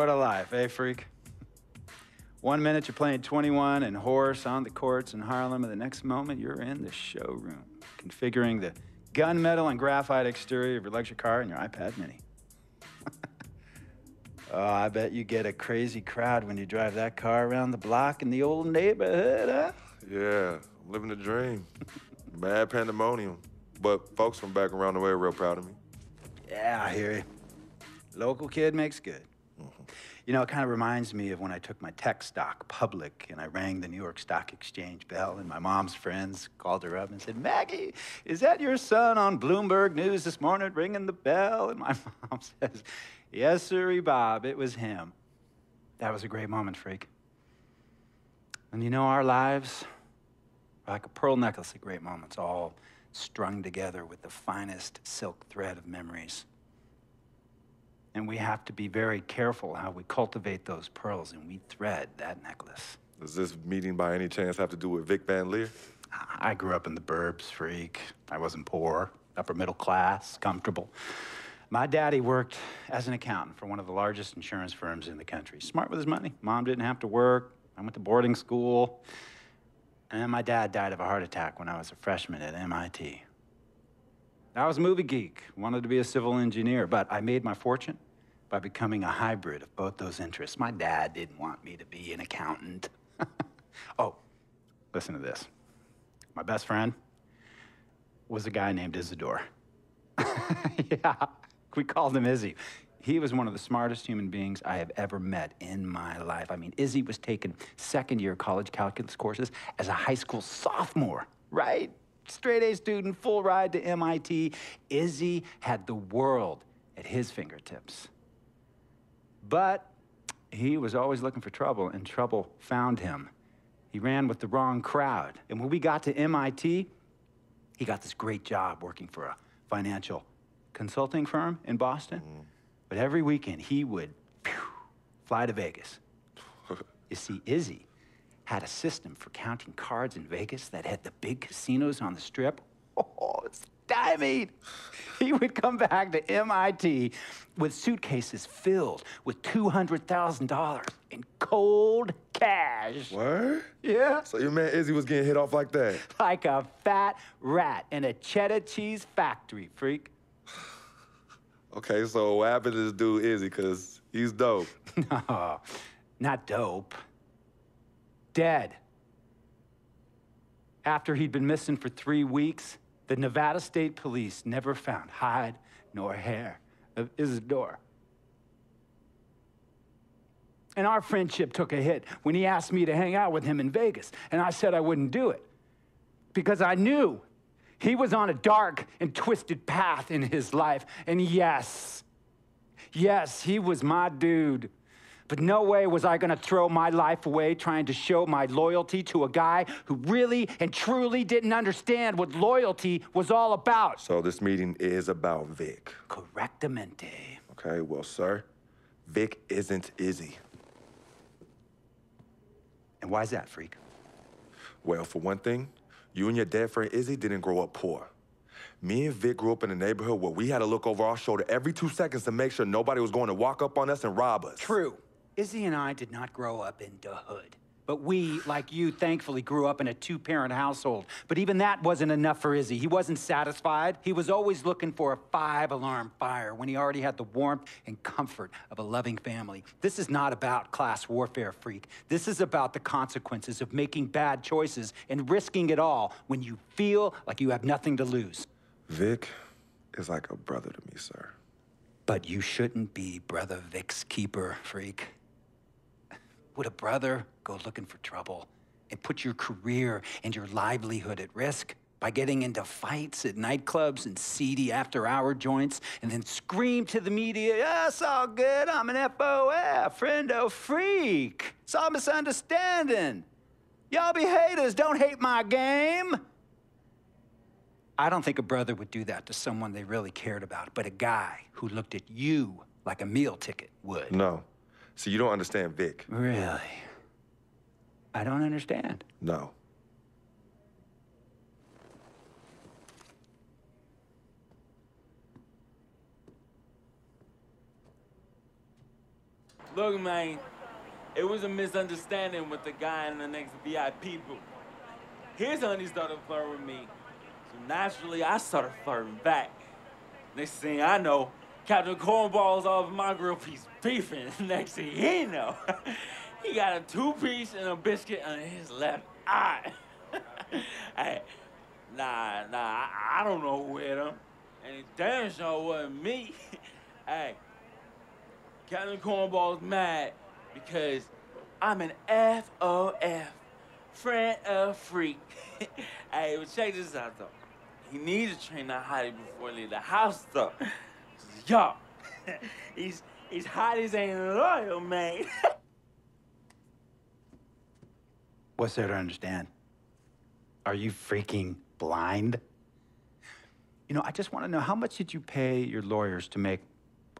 What a life, eh, freak? 1 minute you're playing 21 and horse on the courts in Harlem, and the next moment you're in the showroom, configuring the gunmetal and graphite exterior of your luxury car and your iPad mini. Oh, I bet you get a crazy crowd when you drive that car around the block in the old neighborhood, huh? Yeah, living the dream. Mad pandemonium. But folks from back around the way are real proud of me. Yeah, I hear you. Local kid makes good. Mm-hmm. You know, it kind of reminds me of when I took my tech stock public and I rang the New York Stock Exchange bell and my mom's friends called her up and said, "Maggie, is that your son on Bloomberg News this morning ringing the bell?" And my mom says, "Yes, sirree, Bob, it was him." That was a great moment, freak. And you know, our lives are like a pearl necklace of great moments, all strung together with the finest silk thread of memories. And we have to be very careful how we cultivate those pearls and we thread that necklace. Does this meeting by any chance have to do with Vic Van Leer? I grew up in the burbs, freak. I wasn't poor, upper middle class, comfortable. My daddy worked as an accountant for one of the largest insurance firms in the country. Smart with his money. Mom didn't have to work. I went to boarding school. And then my dad died of a heart attack when I was a freshman at MIT. I was a movie geek, wanted to be a civil engineer, but I made my fortune by becoming a hybrid of both those interests. My dad didn't want me to be an accountant. Oh, listen to this. My best friend was a guy named Isidore. Yeah, we called him Izzy. He was one of the smartest human beings I have ever met in my life. I mean, Izzy was taking second-year college calculus courses as a high school sophomore, right? Straight-A student, full ride to MIT. Izzy had the world at his fingertips. But he was always looking for trouble, and trouble found him. He ran with the wrong crowd. And when we got to MIT, he got this great job working for a financial consulting firm in Boston. But every weekend, he would fly to Vegas. You see, Izzy had a system for counting cards in Vegas that had the big casinos on the Strip. Oh, it's stymied. He would come back to MIT with suitcases filled with $200,000 in cold cash. What? Yeah. So your man Izzy was getting hit off like that? Like a fat rat in a cheddar cheese factory, freak. Okay, so what happened to this dude Izzy, because he's dope? No, not dope. Dead. After he'd been missing for 3 weeks, the Nevada State Police never found hide nor hair of Isidore. And our friendship took a hit when he asked me to hang out with him in Vegas, and I said I wouldn't do it because I knew he was on a dark and twisted path in his life. And yes, he was my dude. But no way was I gonna throw my life away trying to show my loyalty to a guy who really and truly didn't understand what loyalty was all about. So this meeting is about Vic. Correctamente. Okay, well, sir, Vic isn't Izzy. And why's that, freak? Well, for one thing, you and your dead friend Izzy didn't grow up poor. Me and Vic grew up in a neighborhood where we had to look over our shoulder every 2 seconds to make sure nobody was going to walk up on us and rob us. True. Izzy and I did not grow up in the hood. But we, like you, thankfully grew up in a 2-parent household. But even that wasn't enough for Izzy. He wasn't satisfied. He was always looking for a 5-alarm fire when he already had the warmth and comfort of a loving family. This is not about class warfare, freak. This is about the consequences of making bad choices and risking it all when you feel like you have nothing to lose. Vic is like a brother to me, sir. But you shouldn't be Brother Vic's keeper, freak. Would a brother go looking for trouble and put your career and your livelihood at risk by getting into fights at nightclubs and seedy after-hour joints and then scream to the media, "Yeah, it's all good, I'm an FOF, friendo freak. It's all misunderstanding. Y'all be haters, don't hate my game." I don't think a brother would do that to someone they really cared about, but a guy who looked at you like a meal ticket would. No. See, you don't understand Vic. Really? I don't understand. No. Look, man, it was a misunderstanding with the guy in the next VIP booth. His honey started flirting with me, so naturally I started flirting back. Next thing I know, Captain Cornball's off my grill piece beefing. Next thing he know, he got a 2-piece and a biscuit under his left eye. Hey, I don't know who hit him, and it damn sure wasn't me. Hey, Captain Cornball's mad because I'm an FOF, friend of freak. Hey, but check this out, though. He needs to train that hottie before he leave the house, though. Yo, he's hotties ain't loyal, man. What's there to understand? Are you freaking blind? You know, I just want to know, how much did you pay your lawyers to make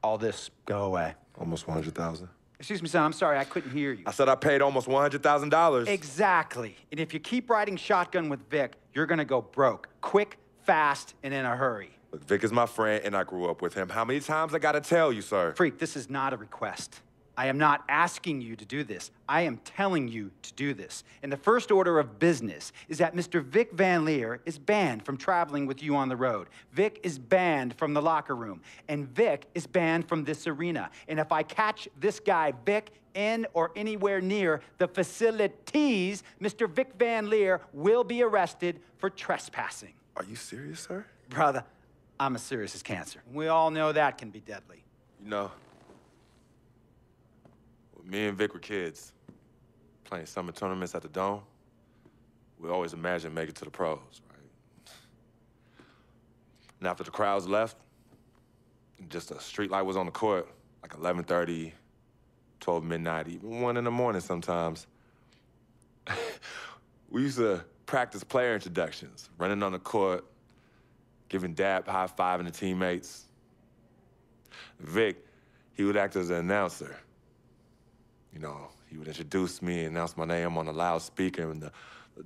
all this go away? Almost 100,000. Excuse me, son, I'm sorry, I couldn't hear you. I said I paid almost $100,000. Exactly. And if you keep riding shotgun with Vic, you're gonna go broke. Quick, fast, and in a hurry. Look, Vic is my friend, and I grew up with him. How many times I gotta tell you, sir? Freak, this is not a request. I am not asking you to do this. I am telling you to do this. And the first order of business is that Mr. Vic Van Leer is banned from traveling with you on the road. Vic is banned from the locker room. And Vic is banned from this arena. And if I catch this guy, Vic, in or anywhere near the facilities, Mr. Vic Van Leer will be arrested for trespassing. Are you serious, sir? Brother, I'm as serious as cancer. We all know that can be deadly. You know, when me and Vic were kids, playing summer tournaments at the Dome, we always imagined making it to the pros, right? And after the crowds left, just a street light was on the court, like 11:30, 12 midnight, even 1 in the morning sometimes. We used to practice player introductions, running on the court, giving dap, high-fiving the teammates. Vic, he would act as an announcer. You know, he would introduce me, announce my name on the loudspeaker, and the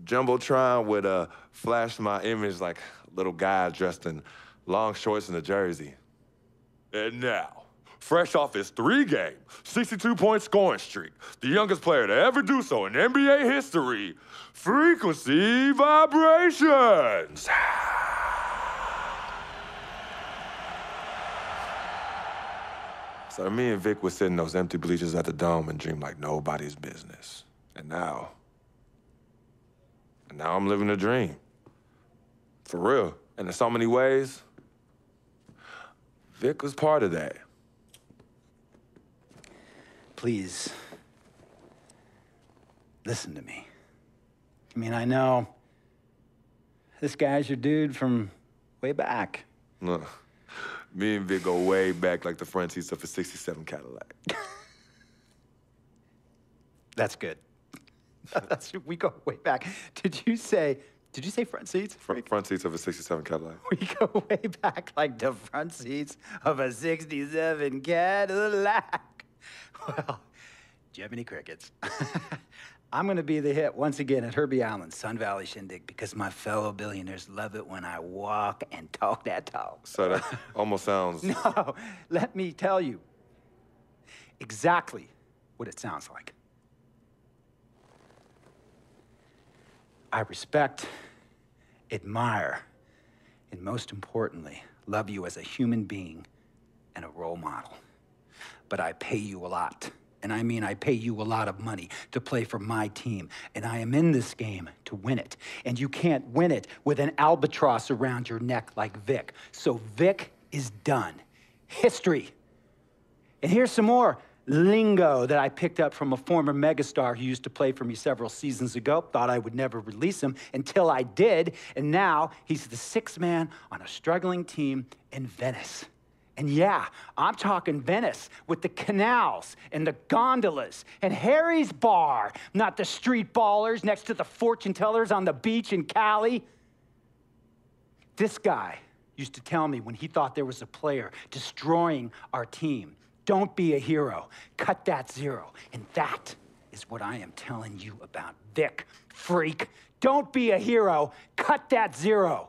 Jumbotron would flash my image like a little guy dressed in long shorts and a jersey. And now, fresh off his 3-game, 62-point scoring streak, the youngest player to ever do so in NBA history, Frequency Vibrations. So me and Vic would sit in those empty bleachers at the Dome and dream like nobody's business. And now I'm living a dream. For real. And in so many ways, Vic was part of that. Please, listen to me. I mean, I know this guy's your dude from way back. Look, me and Vic go way back like the front seats of a '67 Cadillac. That's good. We go way back. Did you say front seats? Front seats of a '67 Cadillac. We go way back like the front seats of a '67 Cadillac. Well, do you have any crickets? I'm gonna be the hit once again at Herbie Allen's Sun Valley Shindig because my fellow billionaires love it when I walk and talk that talk. So that almost sounds... No, let me tell you exactly what it sounds like. I respect, admire, and most importantly, love you as a human being and a role model. But I pay you a lot. And I mean, I pay you a lot of money to play for my team. And I am in this game to win it. And you can't win it with an albatross around your neck like Vic. So Vic is done. History. And here's some more lingo that I picked up from a former megastar who used to play for me several seasons ago. Thought I would never release him until I did. And now he's the 6th man on a struggling team in Venice. And yeah, I'm talking Venice with the canals and the gondolas and Harry's bar, not the street ballers next to the fortune tellers on the beach in Cali. This guy used to tell me when he thought there was a player destroying our team, don't be a hero, cut that zero. And that is what I am telling you about Vic, freak. Don't be a hero, cut that zero.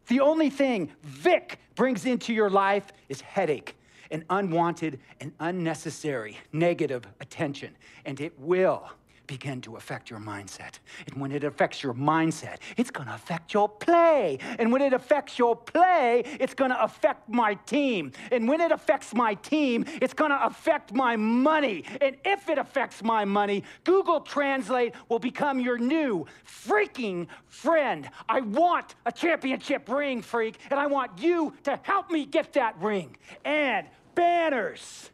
The only thing Vic brings into your life is headache and unwanted and unnecessary negative attention, and it will begin to affect your mindset. And when it affects your mindset, it's going to affect your play. And when it affects your play, it's going to affect my team. And when it affects my team, it's going to affect my money. And if it affects my money, Google Translate will become your new freaking friend. I want a championship ring, freak, and I want you to help me get that ring. And banners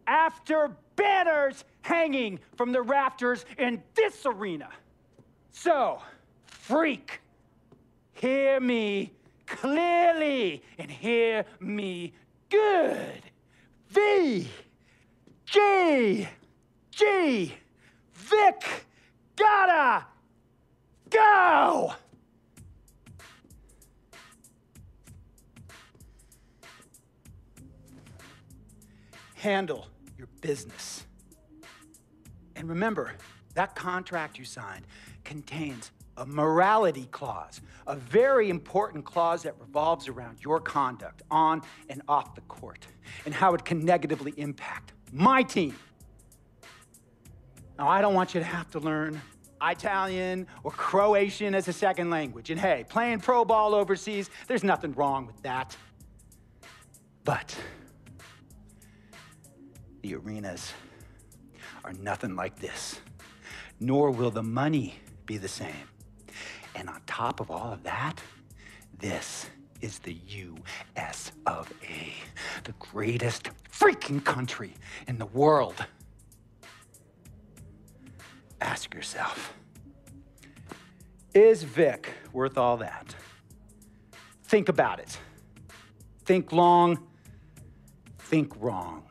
after banners hanging from the rafters in this arena. So, freak, hear me clearly and hear me good. VIC, Vic, gotta go! Handle your business. And remember, that contract you signed contains a morality clause, a very important clause that revolves around your conduct on and off the court, and how it can negatively impact my team. Now, I don't want you to have to learn Italian or Croatian as a second language. And hey, playing pro ball overseas, there's nothing wrong with that. But the arenas are nothing like this, nor will the money be the same. And on top of all of that, this is the US of A, the greatest freaking country in the world. Ask yourself, is Vic worth all that? Think about it. Think long, think wrong.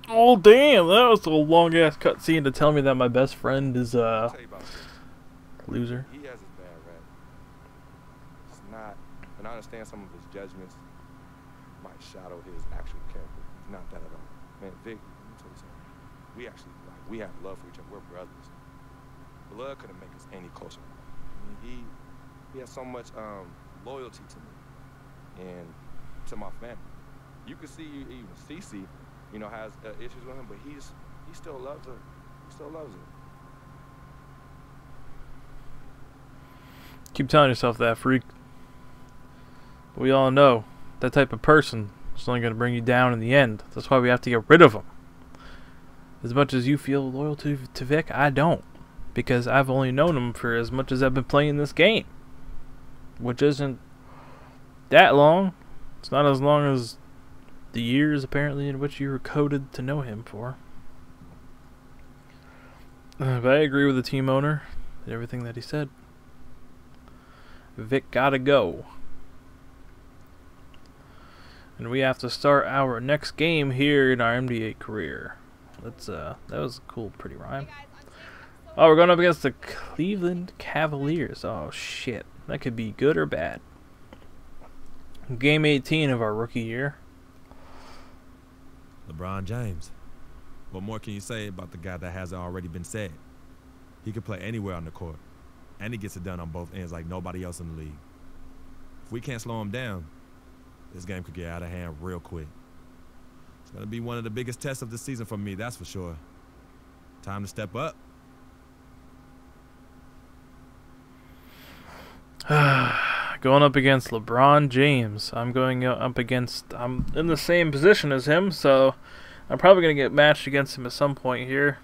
Oh damn, that was a long ass cutscene to tell me that my best friend is a loser. He has his bad rap. It's not, and I understand some of his judgments might shadow his actual character. It's not that at all. Man, Vic, let me tell you something. We actually, we have love for each other. We're brothers. Blood couldn't make us any closer. I mean, he has so much loyalty to me and to my family. You can see even Cece, you know, has issues with him, but he still loves her. He still loves her. Keep telling yourself that, freak. But we all know that type of person is only going to bring you down in the end. That's why we have to get rid of him. As much as you feel loyal to Vic, I don't. Because I've only known him for as much as I've been playing this game. Which isn't that long. It's not as long as the years, apparently, in which you were coded to know him for. But I agree with the team owner and everything that he said. Vic gotta go. And we have to start our next game here in our MD8 career. Let's that was a cool, pretty rhyme. Oh, we're going up against the Cleveland Cavaliers. Oh shit. That could be good or bad. Game 18 of our rookie year. LeBron James. What more can you say about the guy that hasn't already been said? He can play anywhere on the court, and he gets it done on both ends like nobody else in the league. If we can't slow him down, this game could get out of hand real quick. It's going to be one of the biggest tests of the season for me, that's for sure. Time to step up. Going up against LeBron James. I'm in the same position as him, so I'm probably going to get matched against him at some point here.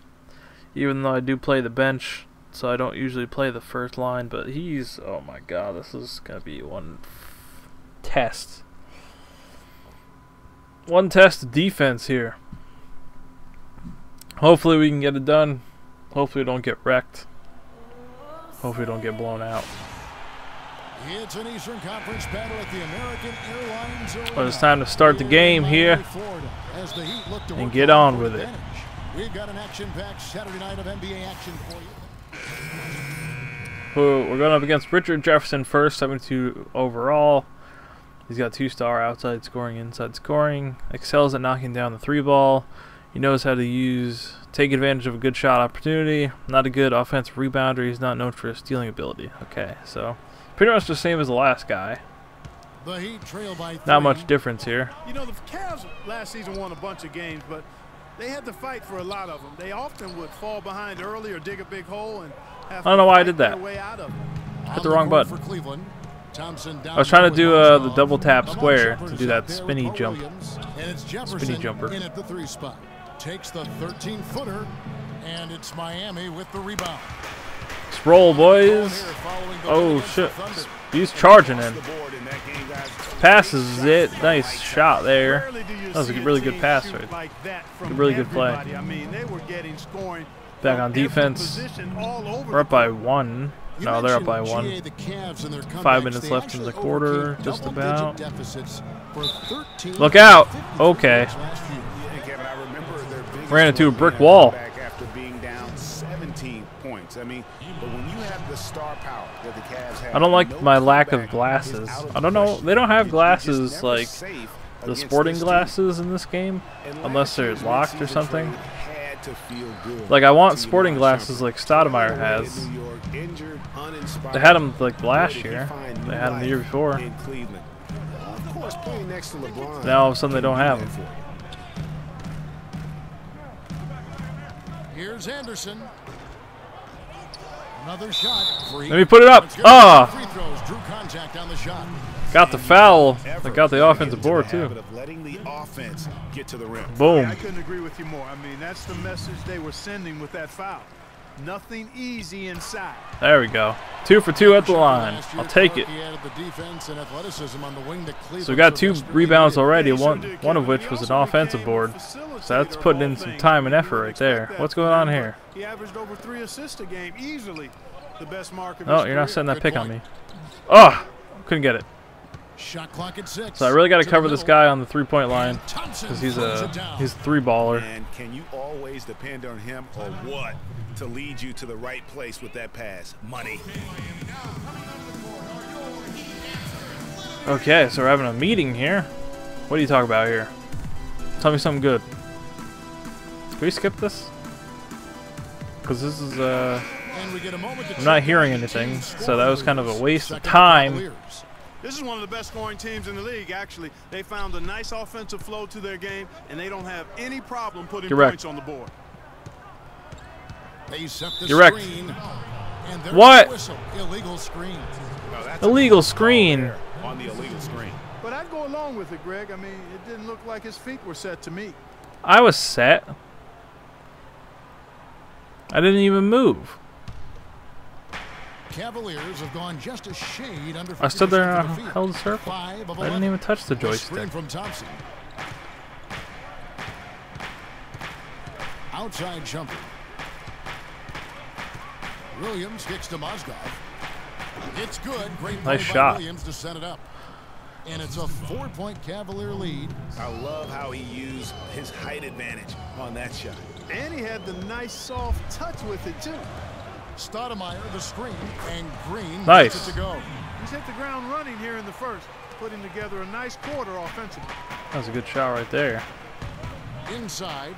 Even though I do play the bench, so I don't usually play the first line, but he's, oh my god, this is going to be one test. One test of defense here. Hopefully we can get it done. Hopefully we don't get wrecked. Hopefully we don't get blown out. It's an Eastern Conference battle at the American Airlines Arena. Well, it's time to start the game here and get on with it. We've got an action-packed Saturday night of NBA action for you. We're going up against Richard Jefferson first, 72 overall. He's got 2-star outside scoring, inside scoring. Excels at knocking down the 3-ball. He knows how to take advantage of a good shot opportunity. Not a good offensive rebounder. He's not known for his stealing ability. Okay, so pretty much the same as the last guy. The Heat trail by 3. Not much difference here. You know, the Cavs last season won a bunch of games, but they had to fight for a lot of them. They often would fall behind early or dig a big hole and have I don't know why I to did fight that. their way out of it. Hit the wrong button. For Cleveland. Thompson I was trying to do down the with double tap Amon square Shepherd to do is that out there spinny with jump. Williams, and it's Jefferson Spinny jumper. in at the 3 spot. Takes the 13-footer, and it's Miami with the rebound. Let's roll, boys. Oh, shit. He's charging in. Passes it. Nice shot there. That was a really good pass right there. Really good play. I mean, they were getting scoring Back on defense. We're up by 1. No, they're up by 1. 5 minutes left in the quarter, just about. Look out! Okay. Ran into a brick wall. After being down 17 points. I mean, but when you have the star power that the Cavs have, I don't like my lack of glasses. I don't know. They don't have glasses like the sporting glasses in this game, unless they're locked or something. Like I want sporting glasses like Stoudemire has. They had them like last year. They had them the year before. Now all of a sudden they don't have them. Here's Anderson. Another shot. Let me put it up. Ah! Free throws, drew contact on the shot. Got the foul. They got the offensive board too. Boom. I couldn't agree with you more. I mean, that's the message they were sending with that foul. Nothing easy inside. There we go. 2 for 2 at the line. I'll take it. So we got 2 rebounds already, one of which was an offensive board. So that's putting in some time and effort right there. What's going on here? He averaged over 3 assists a game, easily the best mark of his Oh, you're not career. setting that pick on me. Oh, couldn't get it. Shot clock at 6. So I really got to cover this guy on the 3-point line because he's a 3-baller. And can you always depend on him or what to lead you to the right place with that pass? Money. Okay, so we're having a meeting here. What do you talk about here? Tell me something good. Can we skip this? Because this is I'm not hearing anything, so that was kind of a waste of time. This is one of the best scoring teams in the league, actually. They found a nice offensive flow to their game, and they don't have any problem putting points on the board. Direct. What? Illegal screen. Illegal screen. On the illegal screen. But I'd go along with it, Greg. I mean, it didn't look like his feet were set to me. I was set. I didn't even move. Cavaliers have gone just a shade under. I stood there and held a circle. I didn't even touch the joystick. From Thompson. Outside jumper. Williams kicks to Mozgov. It's good. Great play Nice by shot. Williams to set it up. And it's a 4-point Cavalier lead. I love how he used his height advantage on that shot. And he had the nice soft touch with it, too. Stoudemire the screen, and Green nice. gets it to go. He's hit the ground running here in the first, putting together a nice quarter offensively. That was a good shot right there. Inside.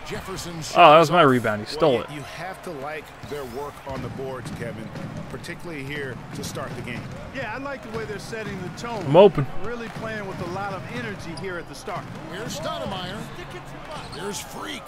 Jefferson. Oh, that was my rebound. He stole it. You have to like their work on the boards, Kevin, particularly here to start the game. Yeah, I like the way they're setting the tone. I'm open. Really playing with a lot of energy here at the start. Here's Stoudemire. Here's Freak.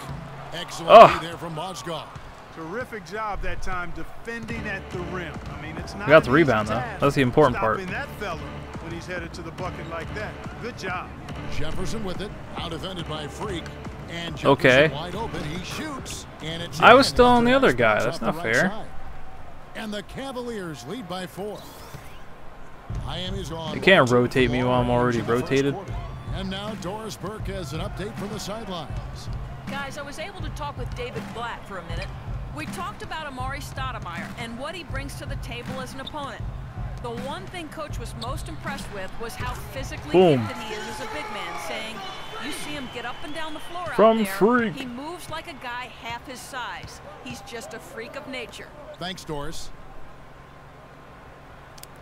Excellent there from Mozgov. Terrific job that time defending at the rim. I mean, it's not. We got the rebound though. That's the important part. Stopping that fella when he's headed to the bucket like that. Good job. Jefferson with it, out defended by Freak. And Jefferson okay. Wide open. He shoots, and it's I was still on the other guy. That's not fair. And the Cavaliers lead by 4. Miami's on. You can't rotate me while I'm already rotated. And now Doris Burke has an update from the sidelines. Guys, I was able to talk with David Blatt for a minute. We talked about Amari Stoudemire and what he brings to the table as an opponent. The one thing Coach was most impressed with was how physically gifted he is as a big man, saying, you see him get up and down the floor out there. Freak. He moves like a guy half his size. He's just a freak of nature. Thanks, Doris.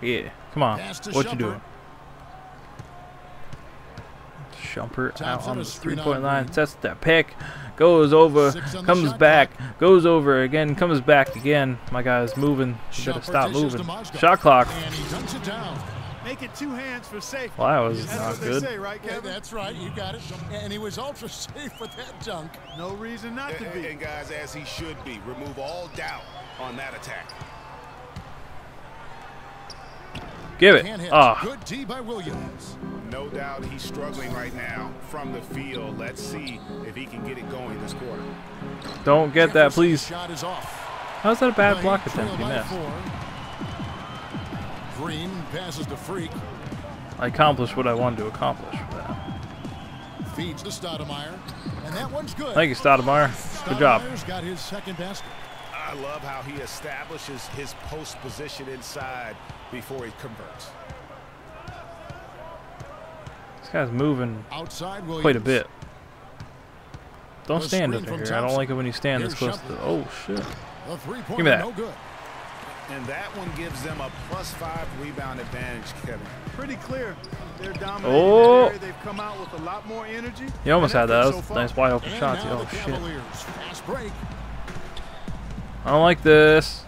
Yeah, come on. What you doing? Shumpert out on the 3-point line, sets that pick, goes over, comes back, goes over again, comes back again. My guy's moving. You gotta stop moving. Shot clock. And he dunks it down. Make it 2 hands for safety. Well, that was That's not what good. they say, right, Kevin? That's right. You got it. And he was ultra safe with that dunk. No reason not to be. And guys, as he should be, remove all doubt on that attack. Give it. Ah. Good D by Williams. No doubt he's struggling right now from the field. Let's see if he can get it going this quarter. Don't get that, please. Shot is off. How's that a bad block attempt? He missed. Green passes to Freak. I accomplished what I wanted to accomplish with that. Feeds to Stoudemire. And that one's good. Thank you, Stoudemire. Good job. Stoudemire's got his second basket. I love how he establishes his post position inside before he converts. This guy's moving Outside quite a bit. Don't The stand screen under from here. I don't Thompson. like it when you stand this Here's close to. Shumpert. Oh shit! The three-pointer, Give me that. no good. And that one gives them a +5 rebound advantage, Kevin. Pretty clear. They're dominating Oh. that area. They've come out with a lot more energy. You almost had and that. That effort was so a nice far. wide open And shot. now Oh the shit! Cavaliers. Fast break. I don't like this.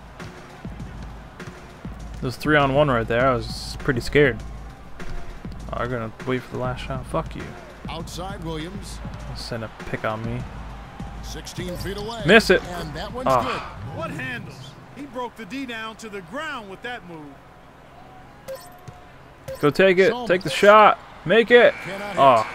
There's 3-on-1 right there. I was pretty scared. Oh, I'm gonna wait for the last shot. Fuck you. Outside Williams. Send a pick on me. 16 feet away. Miss it. And that one's Ah. good. What handles? He broke the D down to the ground with that move. Go take it. Take the shot. Make it. Cannot hit. Oh,